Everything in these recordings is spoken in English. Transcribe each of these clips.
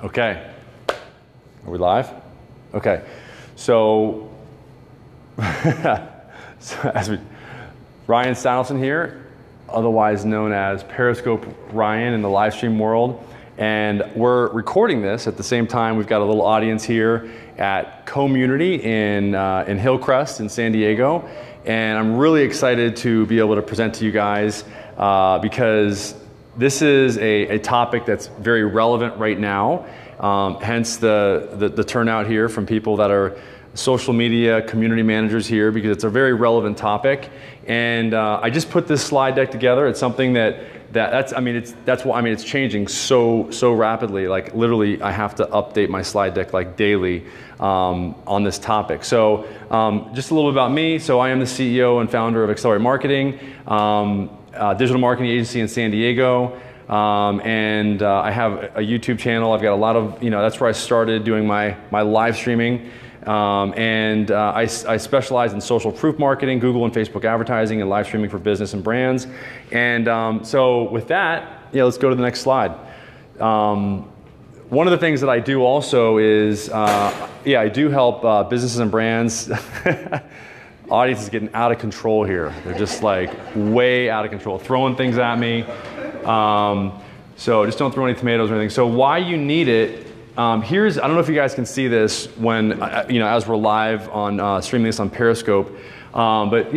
Okay. Are we live? Okay. So, RyanSteinolfson here, otherwise known as Periscope Ryan in the live stream world. And we're recording this at the same time. We've got a little audience here at Community in Hillcrest in San Diego. And I'm really excited to be able to present to you guys because this is a topic that's very relevant right now. Hence the turnout here from people that are social media community managers here, because it's a very relevant topic. And I just put this slide deck together. It's something it's changing so rapidly. Like literally, I have to update my slide deck like daily on this topic. So just a little bit about me. So I am the CEO and founder of Accelerate Marketing, digital marketing agency in San Diego. I have a YouTube channel. I've got a lot of, that's where I started doing my live streaming. I specialize in social proof marketing, Google and Facebook advertising, and live streaming for business and brands. And so with that, let's go to the next slide. One of the things that I do also is, I do help businesses and brands. Audience is getting out of control here. They're just like way out of control, throwing things at me. So just don't throw any tomatoes or anything. So why you need it, I don't know if you guys can see this when, as we're live on streaming this on Periscope, but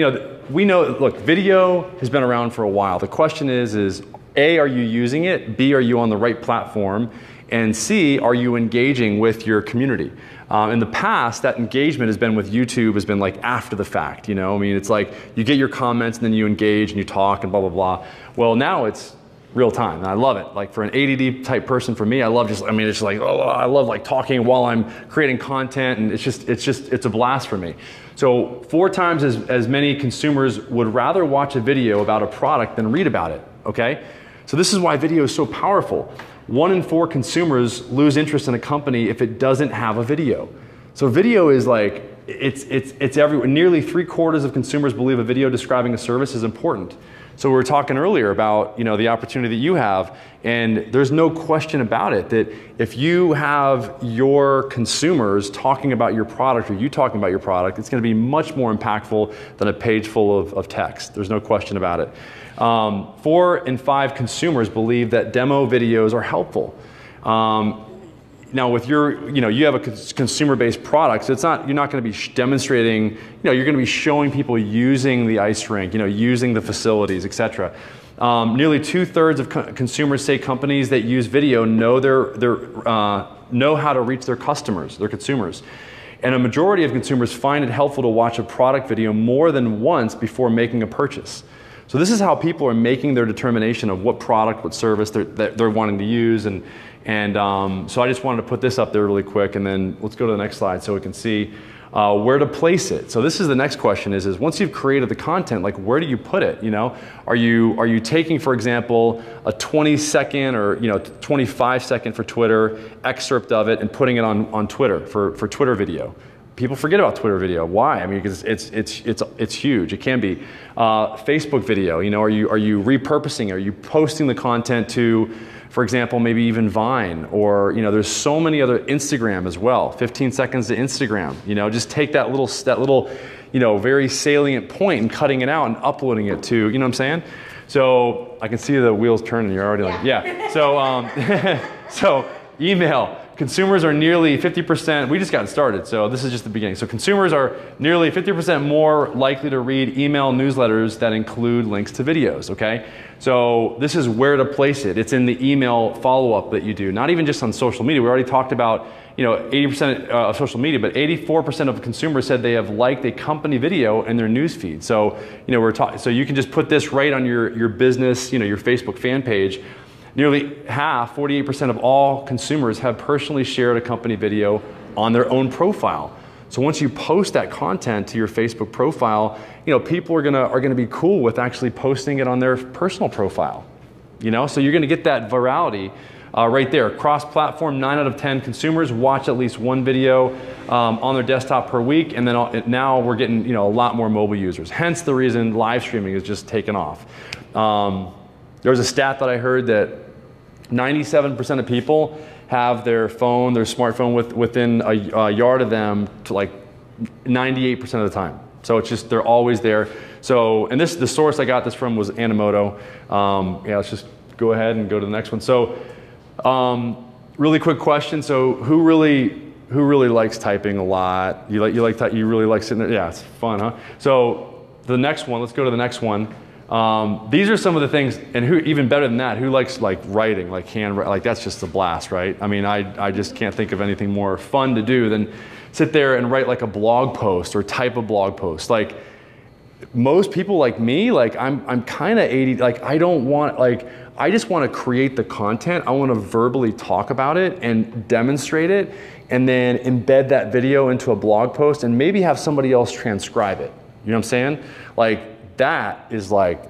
we know, look, video has been around for a while. The question is A, are you using it? B, are you on the right platform? And C, are you engaging with your community? In the past, that engagement has been with YouTube, has been like after the fact, it's like you get your comments and then you engage and you talk and blah, blah, blah. Well, now it's real time, and I love it. Like for an ADD type person, for me, I love I love like talking while I'm creating content, and it's a blast for me. So 4 times as many consumers would rather watch a video about a product than read about it, okay? So this is why video is so powerful. 1 in 4 consumers lose interest in a company if it doesn't have a video. So video is like, it's everywhere. Nearly 3/4 of consumers believe a video describing a service is important. So we were talking earlier about the opportunity that you have, and there's no question about it that if you have your consumers talking about your product or you talking about your product, it's going to be much more impactful than a page full of text. There's no question about it. 4 in 5 consumers believe that demo videos are helpful. Now with you have a consumer-based product, so you're not going to be demonstrating, you're going to be showing people using the ice rink, using the facilities, etc. Nearly 2/3 of consumers say companies that use video know know how to reach their customers, their consumers. And a majority of consumers find it helpful to watch a product video more than once before making a purchase. So this is how people are making their determination of what product, what service they're wanting to use. So I just wanted to put this up there really quick, and then let's go to the next slide so we can see where to place it. So this is the next question is once you've created the content, like where do you put it? Are you taking, for example, a 20-second or 25-second for Twitter excerpt of it and putting it on Twitter for Twitter video? People forget about Twitter video. Why? I mean, because it's huge. It can be Facebook video. Are you repurposing? Are you posting the content to, for example, maybe even Vine, or there's so many other, Instagram as well. 15 seconds to Instagram. Just take that little very salient point and cutting it out and uploading it to, what I'm saying? So I can see the wheels turning. You're already like, yeah. So so email. Consumers are nearly 50%, we just got started, so this is just the beginning. So consumers are nearly 50% more likely to read email newsletters that include links to videos, okay? So this is where to place it. It's in the email follow-up that you do, not even just on social media. We already talked about 80% of social media, but 84% of consumers said they have liked a company video in their news feed. So so you can just put this right on your business, your Facebook fan page. Nearly half, 48% of all consumers have personally shared a company video on their own profile. So once you post that content to your Facebook profile, people are gonna be cool with actually posting it on their personal profile. So you're gonna get that virality right there. Cross-platform, 9 out of 10 consumers watch at least one video on their desktop per week, and then now we're getting a lot more mobile users. Hence the reason live streaming is just taken off. There was a stat that I heard that 97% of people have their phone, their smartphone within a yard of them to like 98% of the time. So it's just, they're always there. So, and the source I got this from was Animoto. Yeah, let's just go ahead and go to the next one. So, really quick question. So who really likes typing a lot? You really like sitting there? Yeah, it's fun, huh? So the next one, let's go to the next one. These are some of the things, and who, even better than that, who likes like writing, like handwriting, like that's just a blast, right? I mean, I just can't think of anything more fun to do than sit there and write like a blog post or type a blog post. Like most people like me, like I'm kind of 80, like I don't want, like, I just want to create the content. I want to verbally talk about it and demonstrate it and then embed that video into a blog post and maybe have somebody else transcribe it. You know what I'm saying? Like that is like,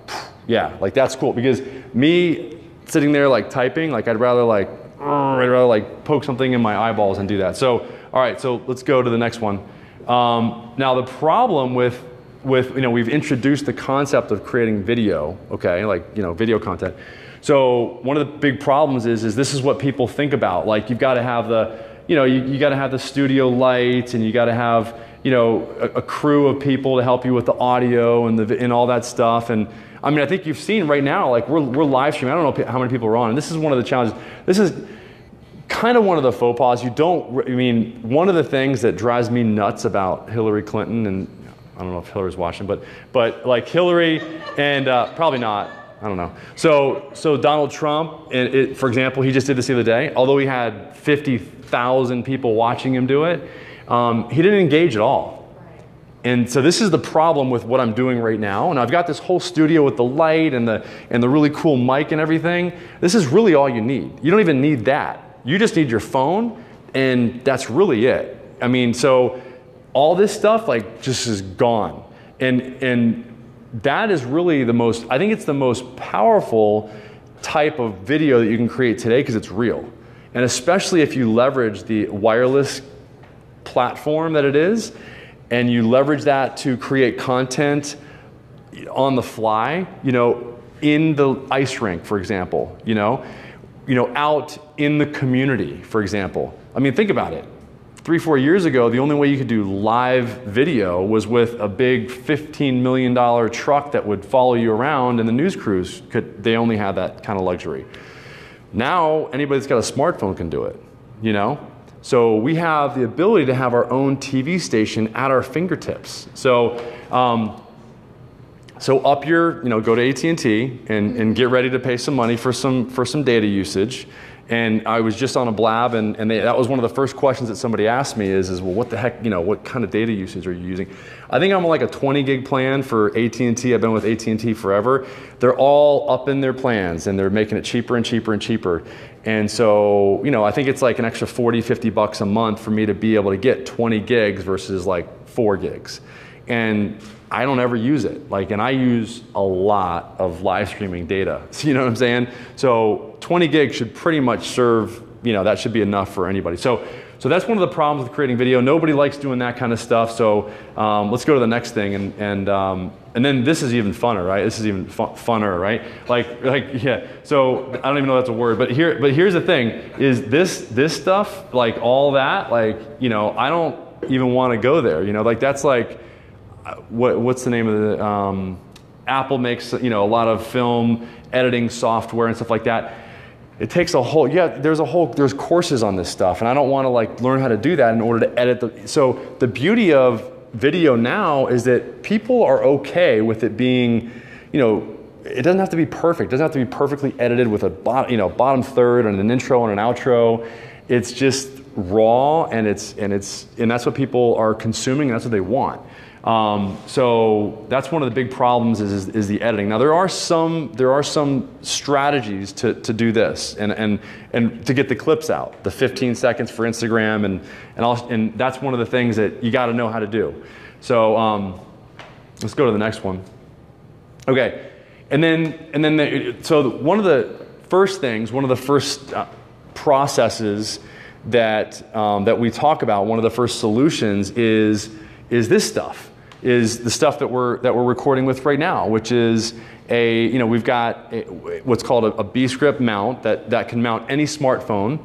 yeah, like that's cool because me sitting there like typing, like I'd rather like poke something in my eyeballs and do that. So, all right, so let's go to the next one. Now the problem with we've introduced the concept of creating video, okay, like, video content. So one of the big problems is this is what people think about. Like you've got to have the, you got to have the studio lights and you got to have, a crew of people to help you with the audio and all that stuff. And I mean, I think you've seen right now, like we're live streaming. I don't know how many people are on. And this is one of the challenges. This is kind of one of the faux pas. One of the things that drives me nuts about Hillary Clinton, and I don't know if Hillary's watching, but like Hillary and probably not. I don't know. So Donald Trump, for example, he just did this the other day. Although he had 50,000 people watching him do it, he didn't engage at all. And so this is the problem with what I'm doing right now. And I've got this whole studio with the light and the really cool mic and everything. This is really all you need. You don't even need that. You just need your phone, and that's really it. I mean, so all this stuff like just is gone. And that is really I think it's the most powerful type of video that you can create today because it's real. And especially if you leverage the wireless platform that it is, and you leverage that to create content on the fly, in the ice rink, for example, out in the community, for example. I mean, think about it. 3-4 years ago, the only way you could do live video was with a big $15 million truck that would follow you around, and the news crews they only had that kind of luxury. Now, anybody that's got a smartphone can do it, So we have the ability to have our own TV station at our fingertips. So, up your, go to AT&T and get ready to pay some money for some data usage. And I was just on a blab, and that was one of the first questions that somebody asked me is well, what the heck, what kind of data usage are you using? I think I'm on like a 20 gig plan for AT&T. I've been with AT&T forever. They're all up in their plans, and they're making it cheaper and cheaper and cheaper. And so, I think it's like an extra $40-50 a month for me to be able to get 20 gigs versus like 4 gigs. And I don't ever use it. And I use a lot of live streaming data. So, you know what I'm saying? So 20 gigs should pretty much serve, that should be enough for anybody. So that's one of the problems with creating video. Nobody likes doing that kind of stuff. So let's go to the next thing. And then this is even funner, right? This is even funner, right? Yeah. So I don't even know if that's a word, but here's the thing: is this stuff, like all that, I don't even want to go there. That's like, what's the name of the? Apple makes a lot of film editing software and stuff like that. It takes a whole, there's courses on this stuff, and I don't want to learn how to do that in order to edit so the beauty of video now is that people are okay with it being, it doesn't have to be perfect. It doesn't have to be perfectly edited with a bottom third and an intro and an outro. It's just raw, and that's what people are consuming, and that's what they want. So that's one of the big problems is the editing. Now there are some strategies to do this and to get the clips out, the 15 seconds for Instagram and that's one of the things that you got to know how to do. So let's go to the next one. Okay, so one of the first processes that we talk about, one of the first solutions is this stuff. is the stuff that we're recording with right now, which is we've got what's called a B-script mount that can mount any smartphone.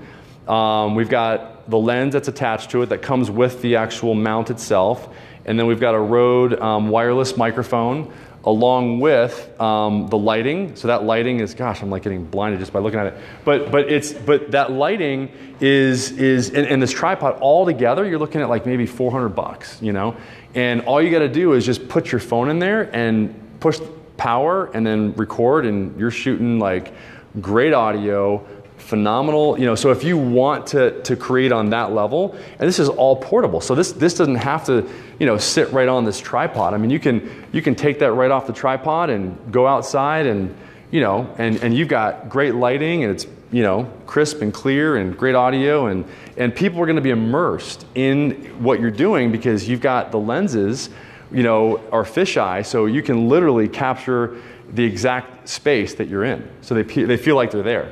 We've got the lens that's attached to it that comes with the actual mount itself, and then we've got a Rode wireless microphone along with the lighting. So that lighting is, gosh, I'm like getting blinded just by looking at it. But that lighting is and this tripod all together, you're looking at like maybe $400, you know. And all you got to do is just put your phone in there and push power and then record, and you're shooting like great audio, phenomenal, you know. So if you want to create on that level, and this is all portable, so this doesn't have to, you know, sit right on this tripod. I mean, you can take that right off the tripod and go outside, and you know, and you've got great lighting, and it's, you know, crisp and clear and great audio, and people are going to be immersed in what you're doing because you've got the lenses, you know, are fisheye, so you can literally capture the exact space that you're in, so they feel like they're there.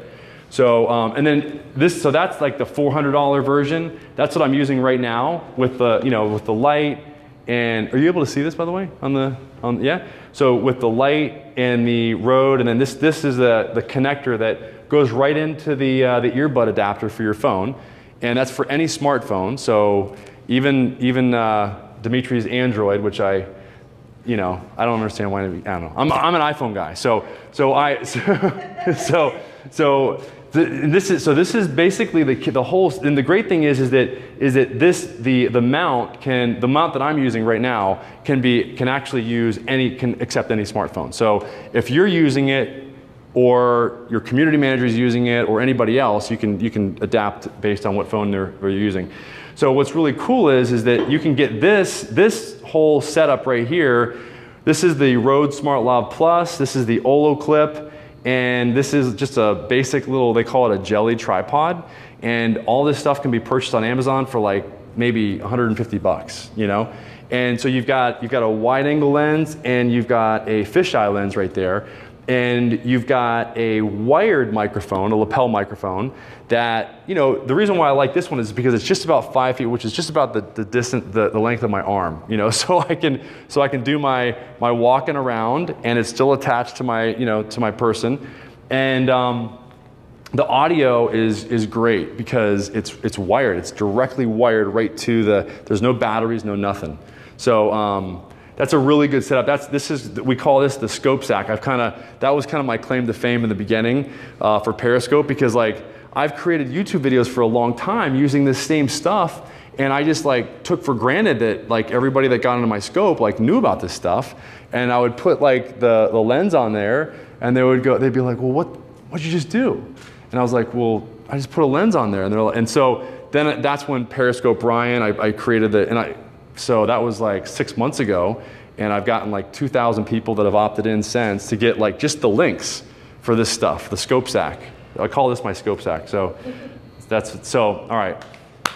So and then so that's like the $400 version. That's what I'm using right now with the, you know, with the light. And are you able to see this, by the way, yeah? So with the light and the Rode, and then this is the connector that goes right into the earbud adapter for your phone, and that's for any smartphone. So even Dimitri's Android, which I don't understand why. I don't know. I'm an iPhone guy, this is basically the whole. And the great thing is that the mount that I'm using right now can actually accept any smartphone. So if you're using it, or your community manager is using it, or anybody else, you can adapt based on what phone they're using. So what's really cool is that you can get this whole setup right here. This is the Rode SmartLav Plus. This is the Olo clip. And this is just a basic little, they call it a jelly tripod. And all this stuff can be purchased on Amazon for like maybe $150, you know? And so you've got a wide angle lens, and you've got a fisheye lens right there. And you've got a wired microphone, a lapel microphone that, you know, the reason why I like this one is because it's just about 5 feet, which is just about the length of my arm, you know, so I can do my walking around, and it's still attached to my, you know, to my person. And the audio is great because it's wired. It's directly wired right to there's no batteries, no nothing. So that's a really good setup. We call this the scope sack. That was kind of my claim to fame in the beginning for Periscope, because like I've created YouTube videos for a long time using this same stuff, and I just like took for granted that like everybody that got into my scope like knew about this stuff, and I would put like the lens on there, and they'd be like, well, what'd you just do? And I was like, well, I just put a lens on there, and so then that's when Periscope Ryan, I created so that was like 6 months ago, and I've gotten like 2,000 people that have opted in since to get like just the links for this stuff, the scope sack. I call this my scope sack. So all right,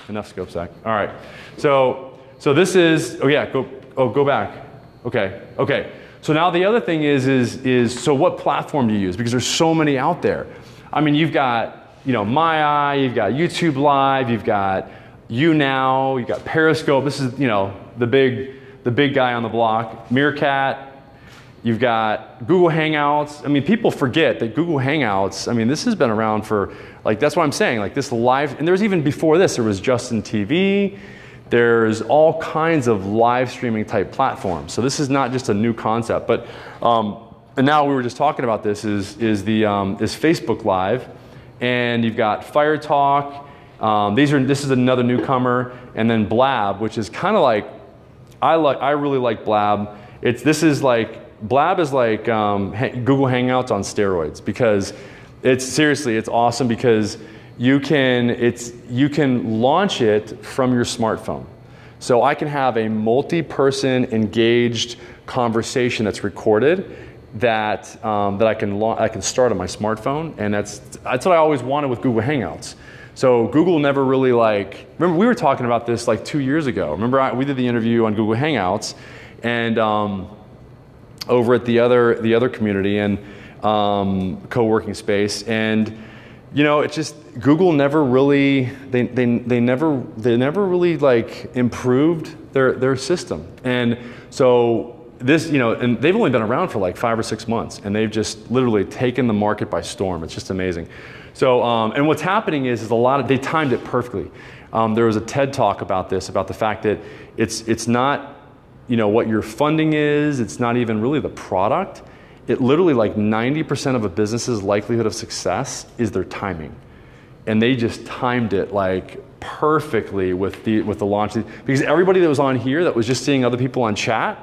enough scope sack. All right, so this is, go back. Okay. So now the other thing is so what platform do you use? Because there's so many out there. I mean, you've got, you know, My Eye, you've got YouTube Live, you've got YouNow, you've got Periscope. This is, you know, the big guy on the block. Meerkat. You've got Google Hangouts. I mean, people forget that Google Hangouts, I mean, this has been around for, like, that's what I'm saying, like this live, and there's even before this, there was Justin TV. There's all kinds of live streaming type platforms. So this is not just a new concept, but, and now we were just talking about this, is Facebook Live, and you've got Fire Talk. This is another newcomer, and then Blab, which is kind of like, I really like Blab. Blab is like Google Hangouts on steroids, because it's awesome because you can launch it from your smartphone. So I can have a multi-person engaged conversation that's recorded that I can start on my smartphone, and that's what I always wanted with Google Hangouts. So Google never really remember we were talking about this like 2 years ago. Remember we did the interview on Google Hangouts, and over at the other community and co-working space, and you know, it's just Google never really they never really like improved their system. And so this, you know, and they've only been around for like 5 or 6 months, and they've just literally taken the market by storm. It's just amazing. So and what's happening is they timed it perfectly. There was a TED talk about this, about the fact that it's not, you know, what your funding is, it's not even really the product. It literally, like 90% of a business's likelihood of success is their timing. And they just timed it like perfectly with the launch. Because everybody that was on here that was just seeing other people on chat,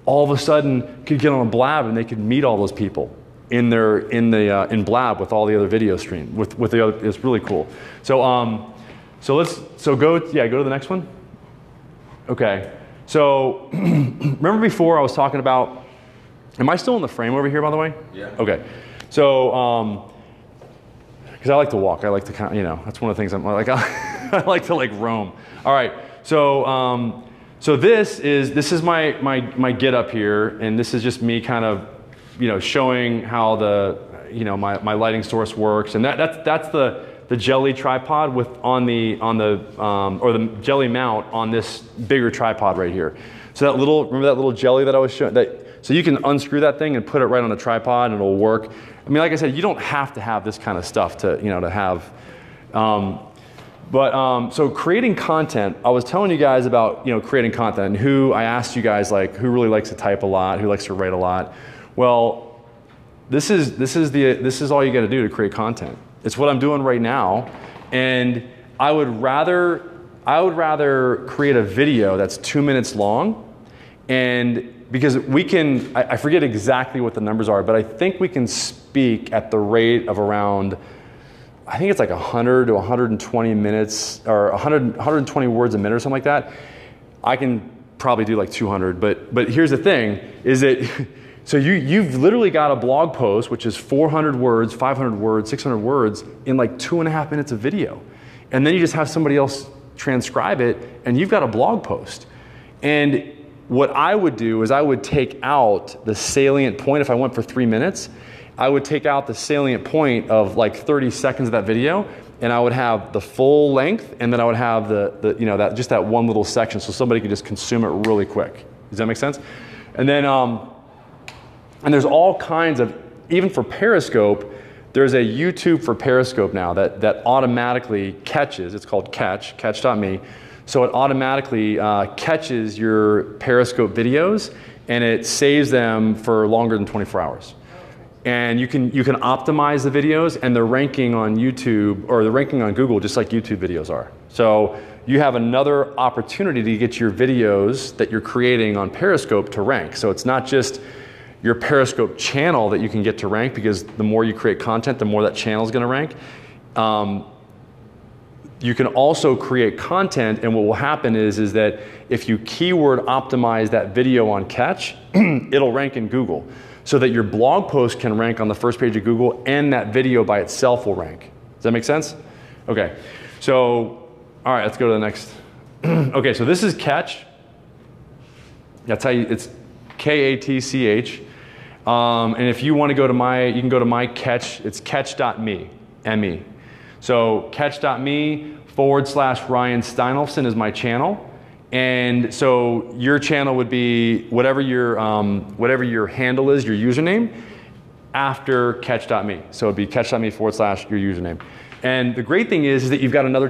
all of a sudden could get on a Blab and they could meet all those people in Blab with all the other video stream, with the other. It's really cool. So go to the next one. Okay. So remember before I was talking about, am I still in the frame over here, by the way? Yeah. Okay. So, because I like to walk, I like to kind of, you know, that's one of the things I'm like, I like to like roam. All right. So, so this is my get up here, and this is just me kind of, you know, showing how the, you know, my lighting source works, and that's the jelly tripod or the jelly mount on this bigger tripod right here. So remember that little jelly that I was showing, so you can unscrew that thing and put it right on a tripod and it'll work. I mean, like I said, you don't have to have this kind of stuff to, you know, to have. So creating content, I was telling you guys about, you know, creating content, and I asked you guys, like, who really likes to type a lot, who likes to write a lot. Well, this is all you got to do to create content. It's what I'm doing right now, and I would rather create a video that's 2 minutes long, and because we can, I forget exactly what the numbers are, but I think we can speak at the rate of around, I think it's like 100 to 120 minutes, or 120 words a minute or something like that. I can probably do like 200, but here's the thing, is that, so you've literally got a blog post, which is 400 words, 500 words, 600 words in like 2.5 minutes of video. And then you just have somebody else transcribe it, and you've got a blog post. And what I would do is I would take out the salient point. If I went for 3 minutes, I would take out the salient point of like 30 seconds of that video, and I would have the full length, and then I would have the you know, just that one little section, so somebody could just consume it really quick. Does that make sense? And then and there's all kinds of, even for Periscope, there's a YouTube for Periscope now that automatically catches. It's called catch.me. So it automatically catches your Periscope videos, and it saves them for longer than 24 hours. And you can optimize the videos, and they're ranking on YouTube, or they're ranking on Google just like YouTube videos are. So you have another opportunity to get your videos that you're creating on Periscope to rank. So it's not just your Periscope channel that you can get to rank, because the more you create content, the more that channel is going to rank. You can also create content, and what will happen is that if you keyword optimize that video on Catch, it'll rank in Google, so that your blog post can rank on the first page of Google, and that video by itself will rank. Does that make sense? Okay, so all right, let's go to the next. Okay, so this is Catch. That's how it's K-A-T-C-H. And if you want to go to you can go to my Catch. It's catch.me, M-E. So catch.me/RyanSteinolfson is my channel. And so your channel would be whatever your handle is, your username, after catch.me. So it'd be catch.me / your username. And the great thing is that you've got another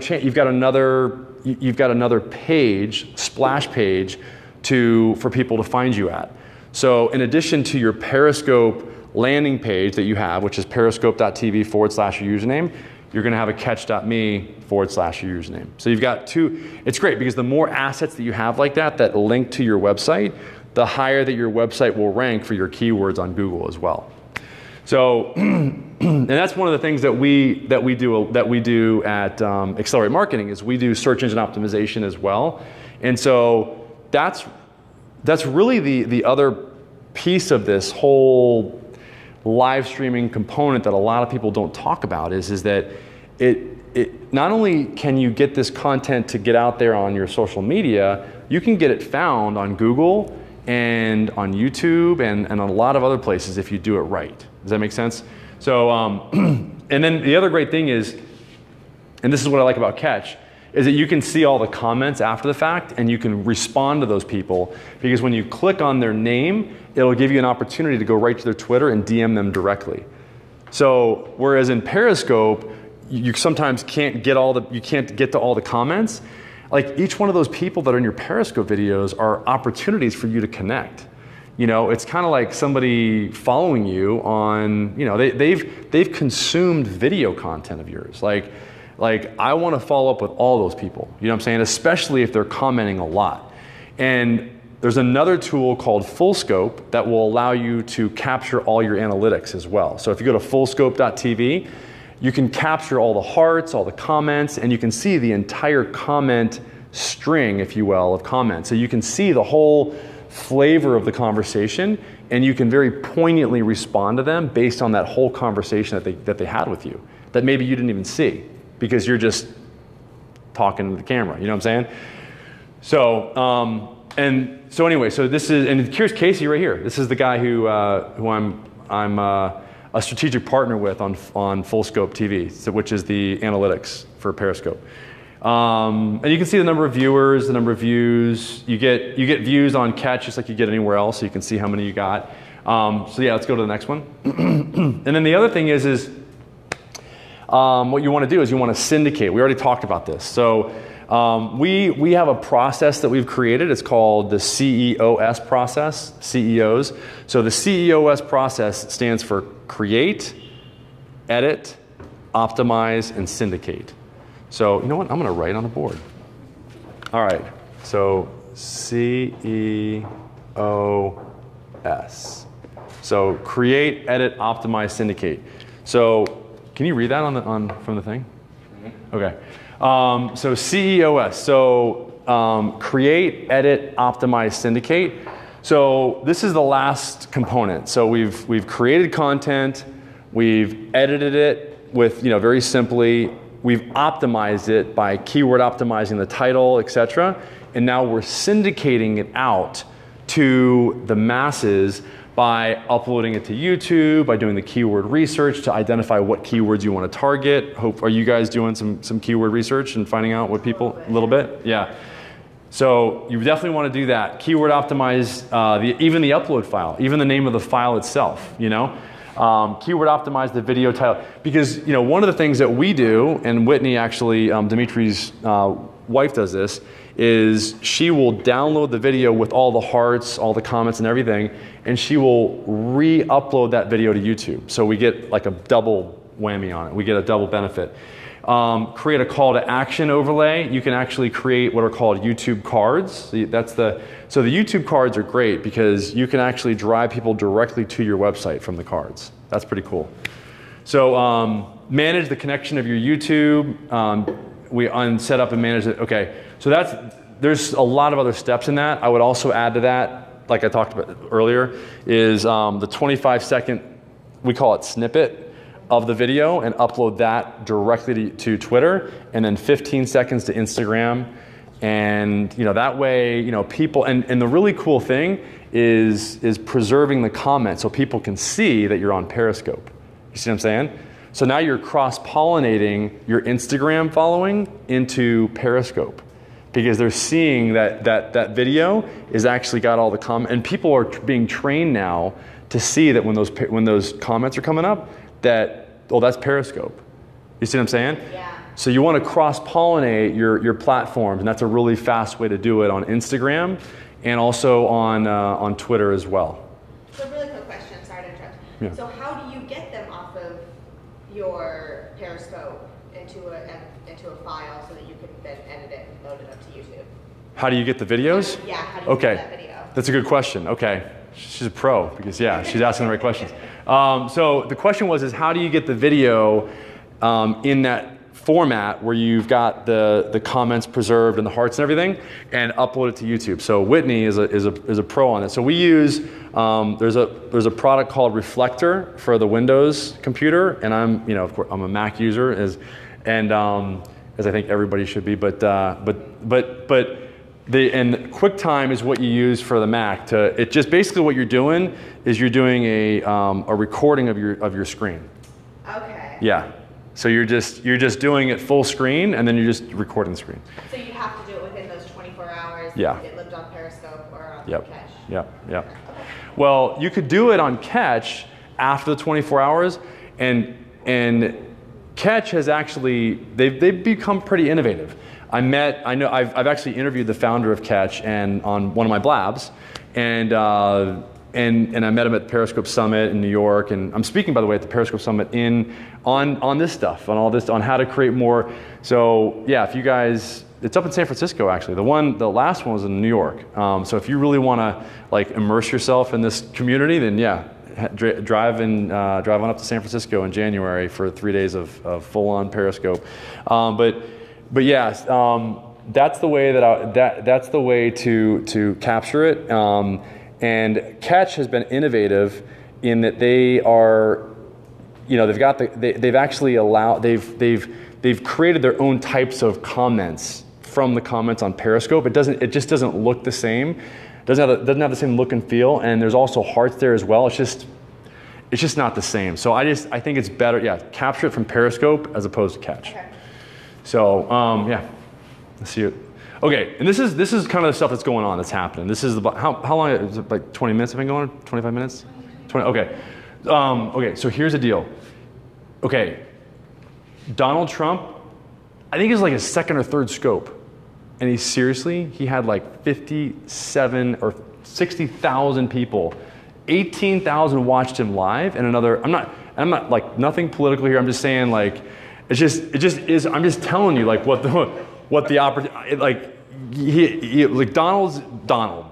page, splash page, for people to find you at. So in addition to your Periscope landing page that you have, which is periscope.tv / your username, you're going to have a catch.me / your username. So you've got two. It's great because the more assets that you have like that link to your website, the higher that your website will rank for your keywords on Google as well. So, and that's one of the things that we do at Accelerate Marketing, is we do search engine optimization as well. And so that's really the other piece of this whole live streaming component that a lot of people don't talk about is that it not only can you get this content to get out there on your social media, you can get it found on Google and on YouTube and a lot of other places if you do it right. Does that make sense? So And then the other great thing is, and this is what I like about Catch, is that you can see all the comments after the fact and you can respond to those people, because when you click on their name, it'll give you an opportunity to go right to their Twitter and DM them directly. So whereas in Periscope, you sometimes can't get to all the comments, like each one of those people that are in your Periscope videos are opportunities for you to connect. You know, it's kind of like somebody following you on, you know, they've consumed video content of yours. Like I want to follow up with all those people, you know what I'm saying? Especially if they're commenting a lot. And there's another tool called FullScope that will allow you to capture all your analytics as well. So if you go to fullscope.tv, you can capture all the hearts, all the comments, and you can see the entire comment string, if you will, of comments. So you can see the whole flavor of the conversation, and you can very poignantly respond to them based on that whole conversation that they had with you, that maybe you didn't even see, because you're just talking to the camera, you know what I'm saying? So anyway, so this is, and here's Casey right here. This is the guy who I'm a strategic partner with on FullScope TV, so, which is the analytics for Periscope. And you can see the number of viewers, the number of views. You get views on Catch just like you get anywhere else, so you can see how many you got. So yeah, let's go to the next one. And then the other thing is what you want to do is you want to syndicate. We already talked about this. So we have a process that we've created. It's called the CEOS process, CEOs. So the CEOS process stands for create, edit, optimize, and syndicate. So you know what? I'm going to write on the board. All right. So CEOS. So create, edit, optimize, syndicate. So can you read that from the thing? Okay. So CEOS. So create, edit, optimize, syndicate. So this is the last component. So we've created content, we've edited it with, you know, very simply. We've optimized it by keyword optimizing the title, etc. And now we're syndicating it out to the masses by uploading it to YouTube, by doing the keyword research to identify what keywords you want to target. Are you guys doing some keyword research and finding out what people, a little bit? Yeah. So you definitely want to do that. Keyword optimize even the upload file, even the name of the file itself, you know? Keyword optimize the video title, because you know one of the things that we do, and Whitney actually, Dimitri's wife does this, is she will download the video with all the hearts, all the comments and everything, and she will re-upload that video to YouTube. So we get like a double whammy on it. We get a double benefit. Create a call to action overlay. You can actually create what are called YouTube cards. So the YouTube cards are great because you can actually drive people directly to your website from the cards. That's pretty cool. So manage the connection of your YouTube. We set up and manage it. Okay, so there's a lot of other steps in that. I would also add to that, like I talked about earlier, is the 25-second, we call it snippet, of the video, and upload that directly to Twitter, and then 15 seconds to Instagram. And you know that way, you know, people, and the really cool thing is preserving the comments so people can see that you're on Periscope. You see what I'm saying? So now you're cross-pollinating your Instagram following into Periscope, because they're seeing that video is actually got all the comments, and people are being trained now to see that when those comments are coming up, that's Periscope. You see what I'm saying? Yeah. So you want to cross-pollinate your platforms, and that's a really fast way to do it on Instagram and also on Twitter as well. So really quick question, sorry to interrupt. Yeah. So how do you get them off of your Periscope into a file so that you can then edit it and load it up to YouTube? How do you get the videos? How do you get that video? That's a good question. Okay. She's a pro, because yeah, she's asking the right questions. So the question is how do you get the video in that format where you've got the comments preserved and the hearts and everything, and upload it to YouTube? So Whitney is a pro on it. So we use there's a product called Reflector for the Windows computer, and of course I'm a Mac user, as I think everybody should be, but and QuickTime is what you use for the Mac. It just basically what you're doing is you're doing a recording of your screen. Okay. Yeah. So you're just doing it full screen, and then you're just recording the screen. So you have to do it within those 24 hours. Yeah. It lived on Periscope or on Yep. Catch. Yep. Yep. Well, you could do it on Catch after the 24 hours, and Catch has actually they've become pretty innovative. I've actually interviewed the founder of Catch and on one of my blabs, and I met him at the Periscope Summit in New York, and I'm speaking, by the way, at the Periscope Summit on this stuff, on all this, on how to create more. So yeah, if you guys, it's up in San Francisco actually. The last one was in New York. So if you really want to like immerse yourself in this community, then yeah, drive on up to San Francisco in January for 3 days of full-on Periscope. But yeah, that's the way that's the way to capture it. And Catch has been innovative in that they are, they've actually they've created their own types of comments from the comments on Periscope. It just doesn't look the same. Doesn't have the same look and feel. And there's also hearts there as well. It's just not the same. So I think it's better, yeah, capture it from Periscope as opposed to Catch. Okay. So yeah, let's see it. Okay, and this is kind of the stuff that's going on, that's happening. This is how long is it? Like 20 minutes have been going on? 25 minutes? 20. Okay. Okay. So here's the deal. Okay, Donald Trump, I think it's like his second or third scope, and he had like 57 or 60,000 people. 18,000 watched him live, and I'm not like nothing political here. I'm just saying like it just is. I'm just telling you like what the opportunity, like like Donald.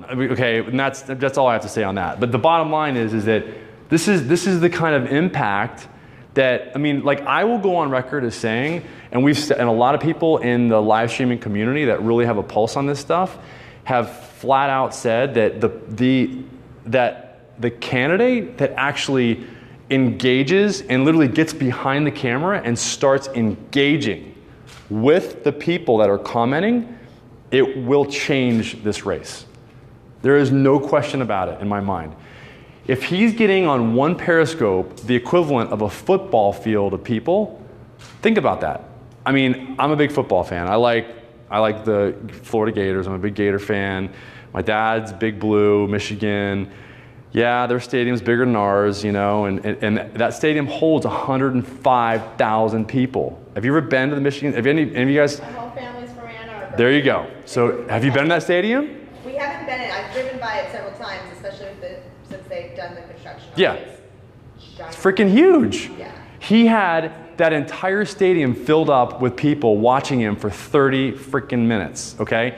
I mean, okay, and that's all I have to say on that. But the bottom line is that this is the kind of impact that, I mean, like I will go on record as saying, and a lot of people in the live streaming community that really have a pulse on this stuff have flat out said that the candidate that actually engages and literally gets behind the camera and starts engaging with the people that are commenting, it will change this race. There is no question about it in my mind. If he's getting on one Periscope the equivalent of a football field of people, think about that. I mean, I'm a big football fan. I like the Florida Gators. I'm a big Gator fan. My dad's Big Blue, Michigan. Yeah, their stadium's bigger than ours, and that stadium holds 105,000 people. Have you ever been to the Michigan? Have any of you guys? My whole family's from Ann Arbor. There you go. So have you been in that stadium? We haven't been in. I've driven by it several times, especially since they've done the construction. Yeah. It's freaking huge. Yeah. He had that entire stadium filled up with people watching him for 30 freaking minutes, okay?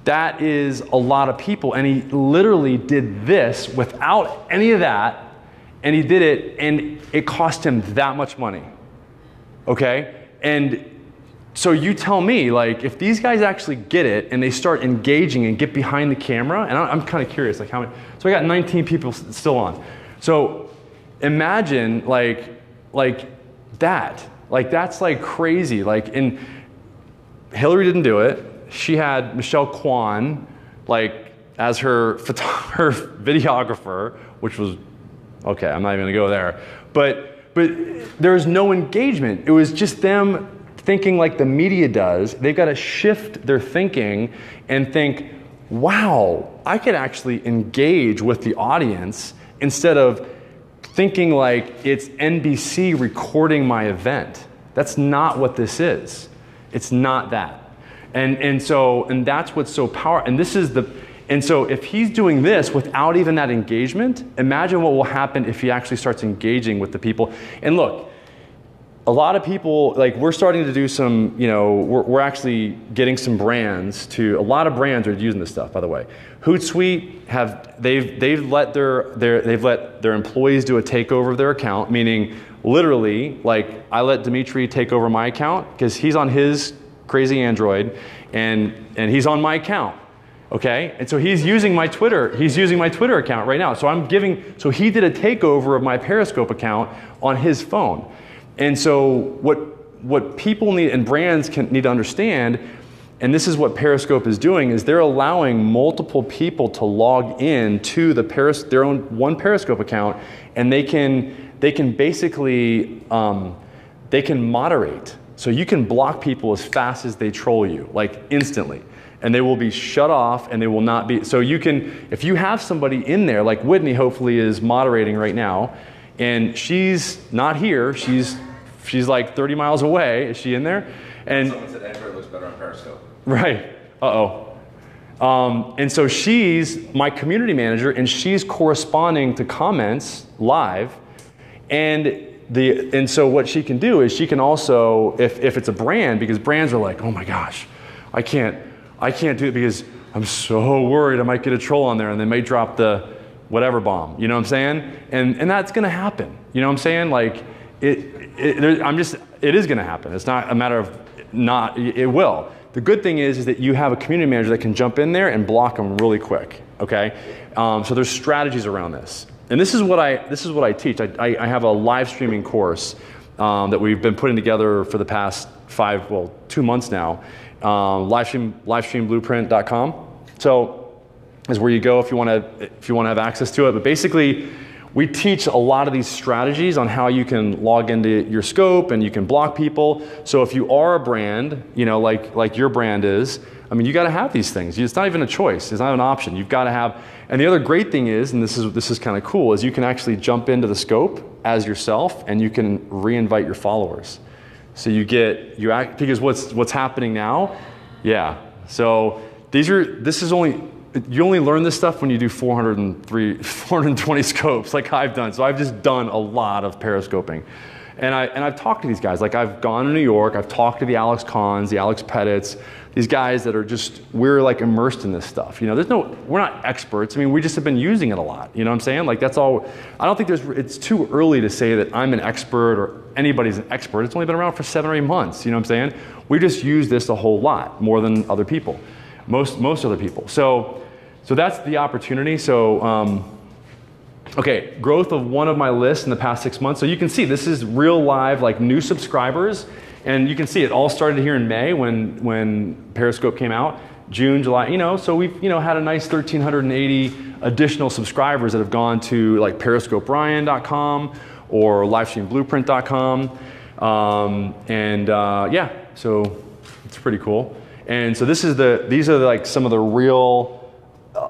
That is a lot of people, and he literally did this without any of that, and he did it, and it cost him that much money, okay? And so you tell me, like, if these guys actually get it, and they start engaging and get behind the camera, and I'm kind of curious, like how many, so I got 19 people still on. So imagine, like that, like that's like crazy, like, and Hillary didn't do it. She had Michelle Kwan, like, as her videographer, which was, okay, I'm not even gonna go there. But there was no engagement. It was just them thinking like the media does. They've got to shift their thinking and think, wow, I could actually engage with the audience instead of thinking like it's NBC recording my event. That's not what this is. It's not that. And that's what's so powerful. And so if he's doing this without even that engagement, imagine what will happen if he actually starts engaging with the people. And look, a lot of people, like we're starting to do some, we're actually getting some brands a lot of brands are using this stuff, by the way. Hootsuite they've let their employees do a takeover of their account, meaning literally, like I let Dimitri take over my account because he's on his crazy Android, and he's on my account, okay? And so he's using my Twitter account right now. So he did a takeover of my Periscope account on his phone. And so what people need and brands need to understand, and this is what Periscope is doing, is they're allowing multiple people to log in to their own one Periscope account, and they can basically they can moderate. So you can block people as fast as they troll you, like instantly. And they will be shut off and they will not be, so you can, if you have somebody in there, like Whitney hopefully is moderating right now, and she's not here, she's like 30 miles away, is she in there? And someone said Android looks better on Periscope. Right, and so she's my community manager and she's corresponding to comments live, and so what she can do is she can also, if it's a brand, because brands are like, oh my gosh, I can't do it because I'm so worried I might get a troll on there and they may drop the whatever bomb, you know what I'm saying? And that's gonna happen, you know what I'm saying? Like, it is gonna happen. It's not a matter of it will. The good thing is that you have a community manager that can jump in there and block them really quick, okay? So there's strategies around this. And this is what I teach. I have a live streaming course that we've been putting together for the past 2 months now. Livestreamblueprint.com. So is where you go if you want to have access to it. But basically, we teach a lot of these strategies on how you can log into your scope and you can block people. So if you are a brand, you know, like your brand is, I mean, you got to have these things. It's not even a choice. It's not an option. You've got to have. And the other great thing is, and this is kind of cool, is you can actually jump into the scope as yourself and you can re-invite your followers. So because what's happening now, yeah. So you only learn this stuff when you do 420 scopes like I've done. So I've just done a lot of periscoping. And I've talked to these guys. Like I've gone to New York, I've talked to the Alex Kahns, the Alex Pettits, these guys that are we're like immersed in this stuff. You know, we're not experts. I mean, we just have been using it a lot. You know what I'm saying? Like that's all, I don't think it's too early to say that I'm an expert or anybody's an expert. It's only been around for 7 or 8 months. You know what I'm saying? We just use this a whole lot, more than other people, most other people. So that's the opportunity. So, okay, growth of one of my lists in the past 6 months. So you can see this is real live, like new subscribers. And you can see it all started here in May when Periscope came out, June, July, you know, so we've, you know, had a nice 1,380 additional subscribers that have gone to like periscoperyan.com or livestreamblueprint.com. Yeah, so it's pretty cool. And so these are like some of the real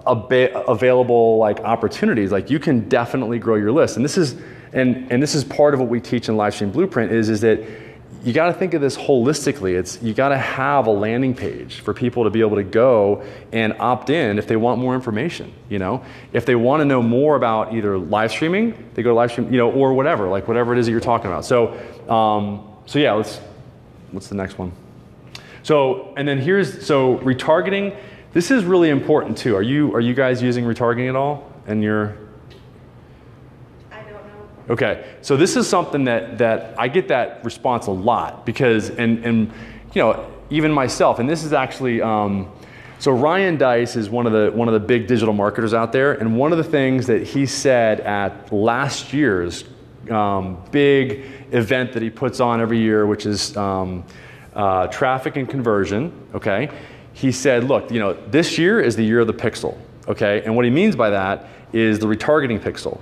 available like opportunities. Like you can definitely grow your list. And this is part of what we teach in Livestream Blueprint is that you got to think of this holistically. You got to have a landing page for people to be able to go and opt in if they want more information. You know, if they want to know more about either live streaming, they go to live stream, you know, or whatever it is that you're talking about. So yeah, what's the next one? So, and then so retargeting. This is really important too. Are you guys using retargeting at all in your? I don't know. Okay, so this is something that I get that response a lot because, and you know, even myself, and this is actually, so Ryan Deiss is one of the big digital marketers out there, and one of the things that he said at last year's big event that he puts on every year, which is traffic and conversion, okay? He said, look, you know, this year is the year of the pixel, okay? And what he means by that is the retargeting pixel.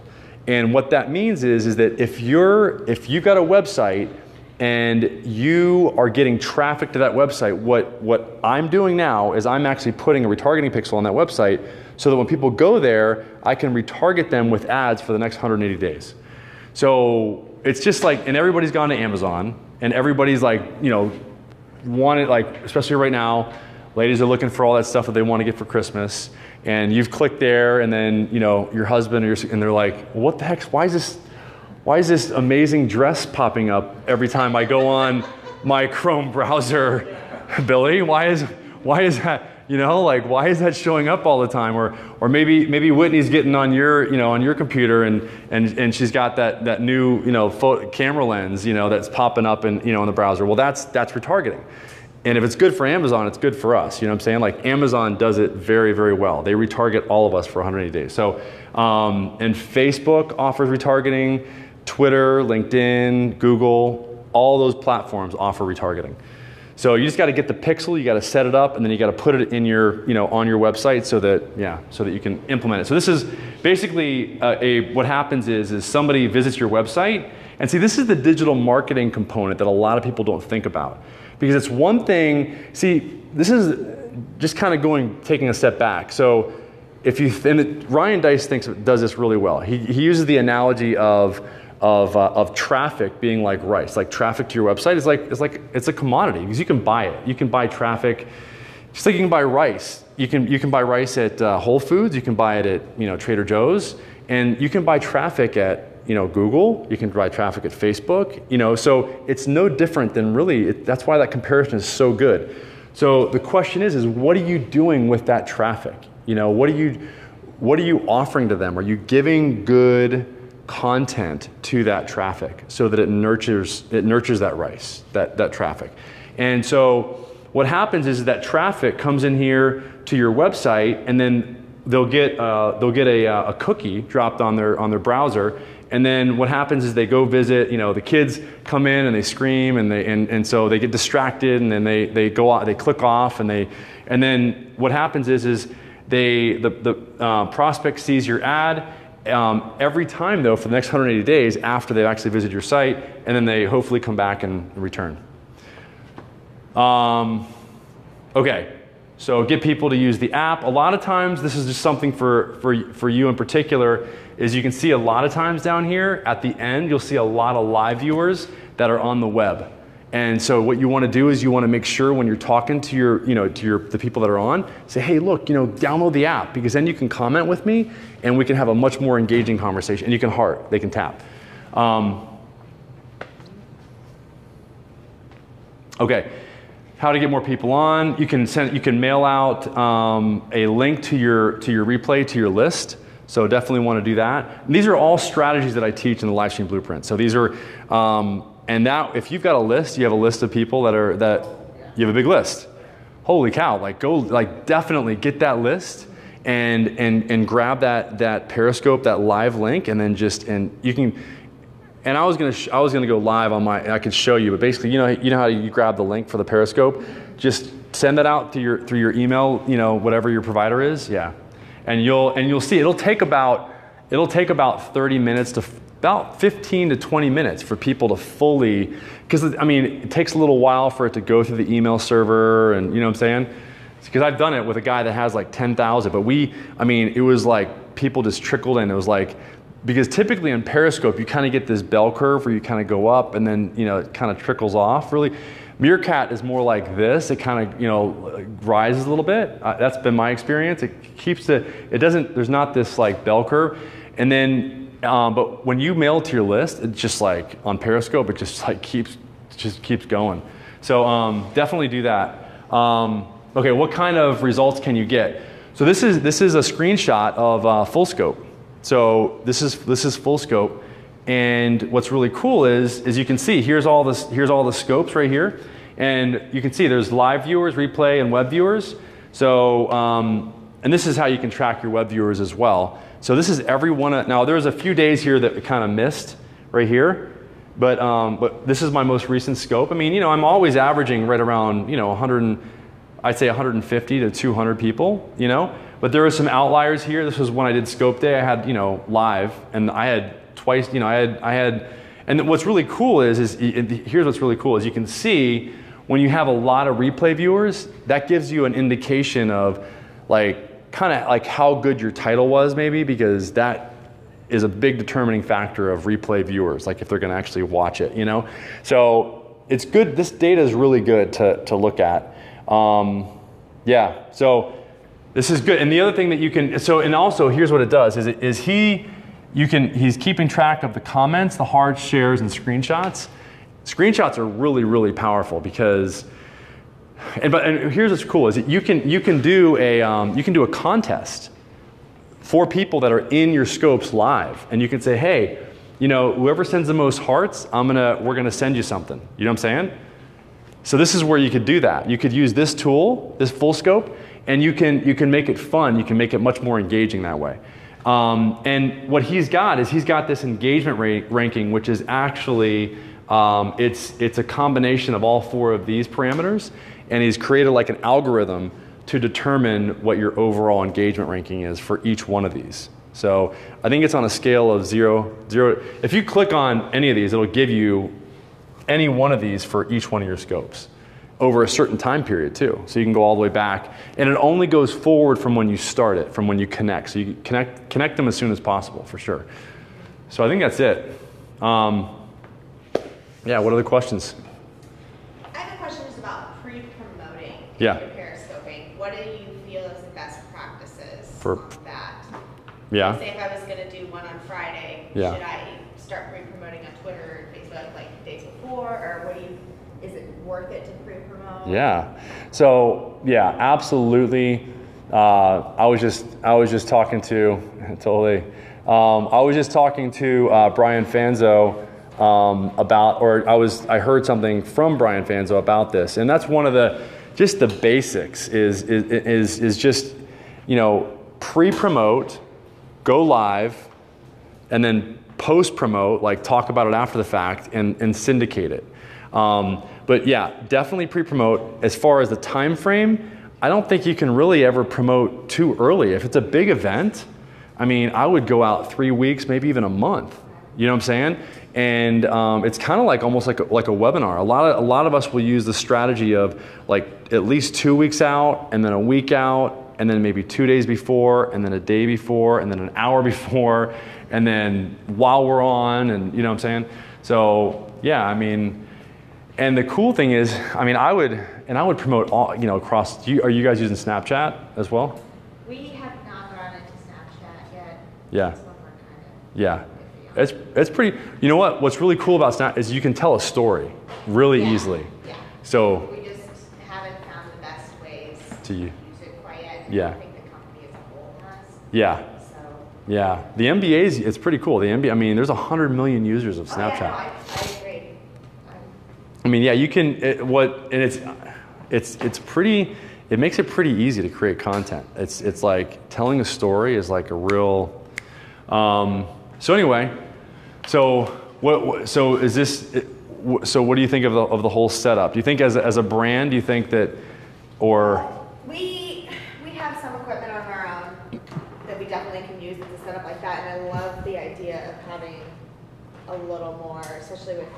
And what that means is that if you've got a website and you are getting traffic to that website, what I'm doing now is I'm actually putting a retargeting pixel on that website so that when people go there, I can retarget them with ads for the next 180 days. So it's just like, and everybody's gone to Amazon and everybody's like, you know, wanted, like, especially right now, ladies are looking for all that stuff that they want to get for Christmas, and you've clicked there, and then, you know, your husband and they're like, what the heck? Why is this amazing dress popping up every time I go on my Chrome browser, Billy? Why is that? You know, like, why is that showing up all the time? Or maybe Whitney's getting on your computer and she's got that new, you know, camera lens, you know, that's popping up in the browser. Well, that's retargeting. And if it's good for Amazon, it's good for us. You know what I'm saying? Like Amazon does it very, very well. They retarget all of us for 180 days. So, and Facebook offers retargeting, Twitter, LinkedIn, Google, all those platforms offer retargeting. So you just got to get the pixel, you got to set it up, and then you got to put it in your, on your website so that you can implement it. So this is basically what happens is somebody visits your website And see, this is the digital marketing component that a lot of people don't think about. Because it's one thing, see, this is just kind of taking a step back. So if you, Ryan Deiss does this really well. He uses the analogy of traffic being like rice. Like traffic to your website it's a commodity because you can buy it. You can buy traffic, just like you can buy rice. You can buy rice at Whole Foods. You can buy it at Trader Joe's, and you can buy traffic at Google. You can buy traffic at Facebook. So it's no different than really. That's why that comparison is so good. So the question is what are you doing with that traffic? What are you offering to them? Are you giving good content to that traffic so that it nurtures that rice, that traffic? And so what happens is that traffic comes in here to your website, and then they'll get a cookie dropped on their browser. And then what happens is they go visit, the kids come in and they scream and so they get distracted, and then they go out, they click off, and then what happens is the prospect sees your ad every time though for the next 180 days after they actually visit your site, and then they hopefully come back and return. Okay. So get people to use the app. A lot of times, this is just something for you in particular, is you can see a lot of times down here at the end, you'll see a lot of live viewers that are on the web. And so what you want to do is you want to make sure when you're talking to the people that are on, say, hey, look, download the app, because then you can comment with me and we can have a much more engaging conversation. And you can heart, they can tap. Okay. How to get more people on? You can mail out a link to your replay to your list. So definitely want to do that. And these are all strategies that I teach in the Livestream Blueprint. So these are, and now if you've got a list, you have a list of people that you have a big list. Holy cow! Definitely get that list and grab that Periscope, that live link, and then you can. And I was gonna go live on I could show you, but basically, you know how you grab the link for the Periscope, just send that out through your email, whatever your provider is, yeah, and you'll see it'll take about 30 minutes to about 15 to 20 minutes for people to fully, because it takes a little while for it to go through the email server, and you know what I'm saying? Because I've done it with a guy that has like 10,000, but it was like people just trickled in. It was like. Because typically in Periscope, you kind of get this bell curve where you kind of go up and then, it kind of trickles off really. Meerkat is more like this. It kind of, rises a little bit. That's been my experience. It keeps there's not this like bell curve. And then, but when you mail to your list, it's just like on Periscope, it just like keeps going. So definitely do that. Okay, what kind of results can you get? So this is a screenshot of full scope. So this is full scope, and what's really cool is you can see here's all the scopes right here, and you can see there's live viewers, replay, and web viewers. So and this is how you can track your web viewers as well. So this is every one. Now there's a few days here that kind of missed right here, but this is my most recent scope. I'm always averaging right around 100, I'd say 150 to 200 people, But there were some outliers here. This was when I did scope day. I had, live, and I had twice, I had, and what's really cool is here's what's really cool is you can see when you have a lot of replay viewers, that gives you an indication of kind of like how good your title was maybe, because that is a big determining factor of replay viewers, like if they're going to actually watch it, So it's good. This data is really good to look at. Yeah, so. This is good, and the other thing that you can, and also here's what it does, he's keeping track of the comments, the hard shares, and screenshots. Screenshots are really, really powerful because, and here's what's cool, is that you can do a contest for people that are in your scopes live, and you can say, hey, whoever sends the most hearts, we're gonna send you something. You know what I'm saying? So this is where you could do that. You could use this tool, this full scope, and you can make it fun. You can make it much more engaging that way. And what he's got this engagement ranking, which is actually it's a combination of all four of these parameters, and he's created like an algorithm to determine what your overall engagement ranking is for each one of these. So I think it's on a scale of 0. If you click on any of these, it'll give you any one of these for each one of your scopes over a certain time period too. So you can go all the way back, and it only goes forward from when you start it, from when you connect. So you connect them as soon as possible, for sure. So I think that's it. Yeah, what other questions? I have a question just about pre-promoting Yeah. your periscoping. What do you feel is the best practices For- on that? Yeah. Say if I was going to do one on Friday, Yeah. should I start pre-promoting on Twitter and Facebook like days before, or what do you? Is it worth it to pre-promote? Yeah. So yeah, absolutely. I was just talking to totally. I was just talking to Brian Fanzo about, or I heard something from Brian Fanzo about this, and that's one of the basics is just, you know, pre-promote, go live, and then post-promote, like talk about it after the fact and syndicate it. But yeah, definitely pre-promote. As far as the time frame, I don't think you can really ever promote too early. If it's a big event, I mean, I would go out 3 weeks, maybe even a month. You know what I'm saying? And it's kind of like almost like a webinar. A lot of us will use the strategy of like at least 2 weeks out, and then a week out, and then maybe 2 days before, and then a day before, and then an hour before, and then while we're on, and you know what I'm saying? So yeah, I mean, and the cool thing is, I mean, I would promote all, you know, across. Are you guys using Snapchat as well? We have not gone into Snapchat yet. Yeah. That's what we're kind of Yeah. iffy on. It's pretty, you know what? What's really cool about Snap is you can tell a story really Yeah. easily. Yeah. So We just haven't found the best ways To to you. use it quite yet. And Yeah. I think the company as a whole has. yeah, So. yeah. The NBA's, it's pretty cool. The NBA, I mean, there's 100 million users of Snapchat. Oh, yeah, no, I agree. I mean, yeah, you can, it's pretty, it makes it pretty easy to create content. It's like telling a story is like a real, so anyway, so what do you think of the whole setup? Do you think as a brand, do you think that, or? We have some equipment on our own that we definitely can use to set up like that, and I love the idea of having a little more, especially with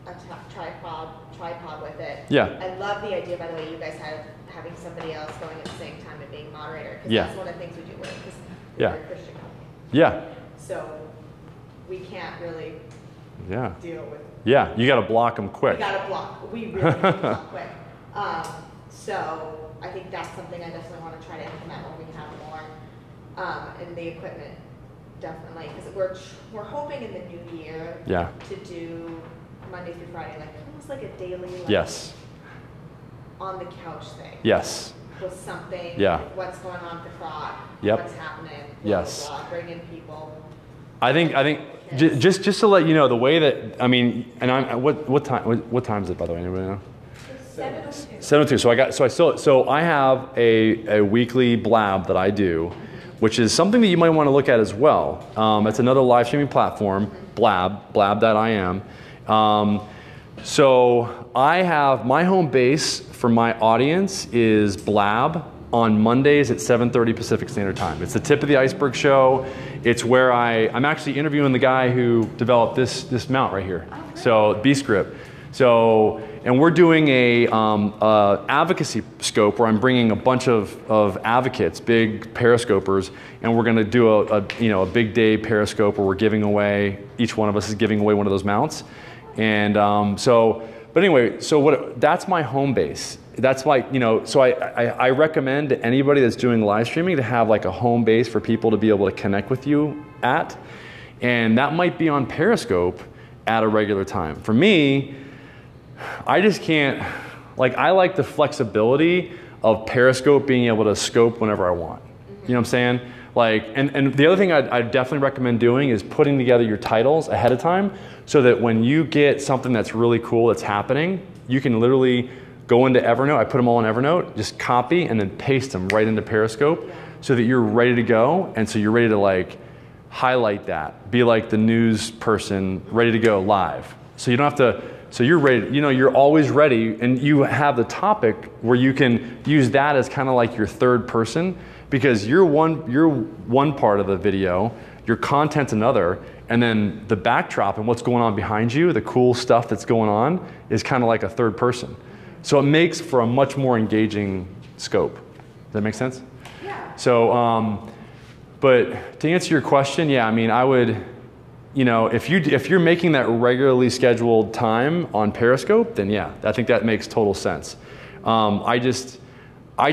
a tripod with it. Yeah. I love the idea, by the way, you guys having somebody else going at the same time and being moderator, because Yeah. that's one of the things we do with, because Yeah. we're a Christian company. Yeah, So we can't really yeah, deal with. yeah, you got to block them quick. We got to block. We really need to block quick. So I think that's something I definitely want to try to implement when we have more. And the equipment, definitely, because we're hoping in the new year Yeah, to do Monday through Friday, like almost like a daily, like, yes, on the couch thing. yes, With something. Yeah. Like what's going on at the frog. Yep. What's happening. Yes. Blah, blah, blah, bring in people. I think just to let you know the way that, I mean, and what time is it, by the way? Anybody know? 7:02. 7:02. So I have a weekly blab that I do, which is something that you might want to look at as well. It's another live streaming platform, blab.im. So I have my home base for my audience is Blab on Mondays at 7:30 Pacific Standard Time. It's the Tip of the Iceberg show. It's where I'm actually interviewing the guy who developed this mount right here. So Beast Grip. So, and we're doing a advocacy scope where I'm bringing a bunch of advocates, big periscopers, and we're going to do a big day periscope where we're giving away, each one of us is giving away one of those mounts. And but anyway, that's my home base. That's like, so I recommend to anybody that's doing live streaming to have like a home base for people to be able to connect with you at. And that might be on Periscope at a regular time. For me, I just can't, I like the flexibility of Periscope being able to scope whenever I want. You know what I'm saying? And the other thing I'd definitely recommend doing is putting together your titles ahead of time so that when you get something that's really cool that's happening, you can literally go into Evernote. I put them all in Evernote, just copy and then paste them right into Periscope so that you're ready to go. And so you're ready to highlight that, be like the news person ready to go live. So you don't have to So you're ready, you know, you're always ready, and you have the topic where you can use that as kind of like your third person, because you're one part of the video, your content's another, and then the backdrop and what's going on behind you, the cool stuff that's going on, is kind of like a third person. So it makes for a much more engaging scope. Does that make sense? Yeah. So, but to answer your question, yeah, I mean, I would, you know, if you're making that regularly scheduled time on Periscope, then yeah, I think that makes total sense. I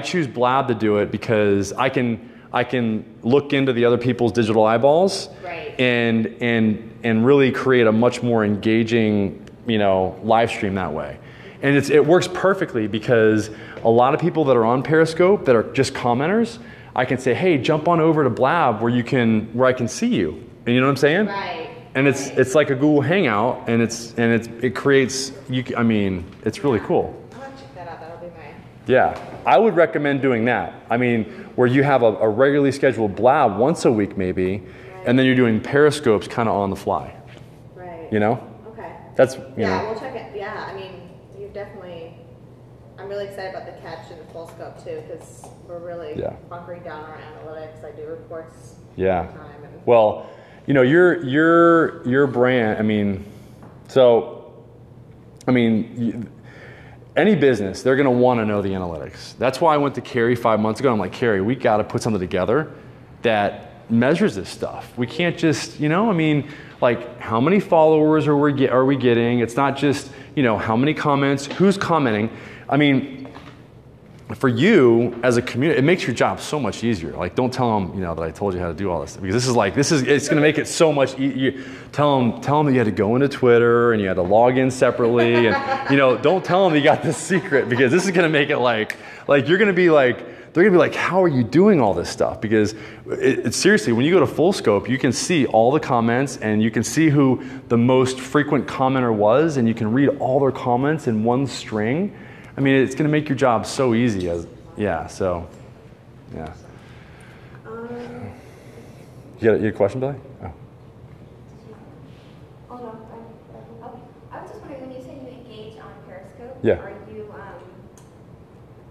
choose Blab to do it because I can look into the other people's digital eyeballs, right, and really create a much more engaging, you know, live stream that way. And it works perfectly because a lot of people that are on Periscope that are just commenters, I can say, hey, jump on over to Blab where I can see you. And you know what I'm saying? Right. And it's like a Google Hangout, and it creates, I mean, it's really cool. I'm gonna check that out. That'll be my. Yeah, I would recommend doing that. I mean, where you have a regularly scheduled Blab once a week maybe, right, and then you're doing Periscopes kind of on the fly. Right. You know? Okay. That's, you yeah, know. we'll check it. Yeah, I mean, you've definitely. I'm really excited about the catch and the full scope too, because we're really bunkering down our analytics. I do reports all the time. And Well, you know, your brand. I mean, any business, they're going to want to know the analytics. That's why I went to Carrie 5 months ago. I'm like, Carrie, we got to put something together that measures this stuff. We can't just, you know, I mean, like, how many followers are we getting? It's not just, you know, how many comments, who's commenting. I mean, for you as a community, it makes your job so much easier. Like, don't tell them, you know, that I told you how to do all this, because it's going to make it so much easier. Tell them that you had to go into Twitter and you had to log in separately, and you know, don't tell them you got this secret, because this is going to make it like you're going to be like, they're going to be like, how are you doing all this stuff? Because it's seriously, when you go to Full Scope, you can see all the comments, and you can see who the most frequent commenter was, and you can read all their comments in one string. I mean, it's going to make your job so easy. You got a question, Billy? Oh. Oh, no. I was just wondering, when you say you engage on Periscope, Yeah. are you,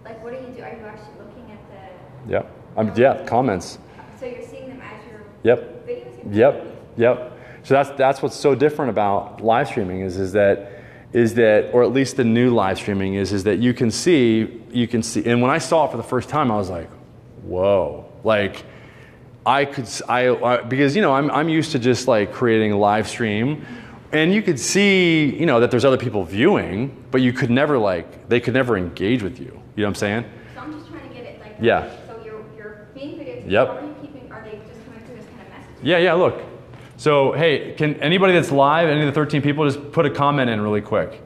like, what do you do? Are you actually looking at the... Yep. Comments. So you're seeing them as your videos? Yep. So that's what's so different about live streaming is that, or at least the new live streaming is that you can see, and when I saw it for the first time, I was like, whoa, like because, you know, I'm used to just like creating a live stream, and you could see, you know, that there's other people viewing, but they could never engage with you. You know what I'm saying? So I'm just trying to get it, like, yeah. So you're being videos, Yep. how are they just coming through as kind of messages? Yeah, look. So, hey, can anybody that's live, any of the 13 people, just put a comment in really quick?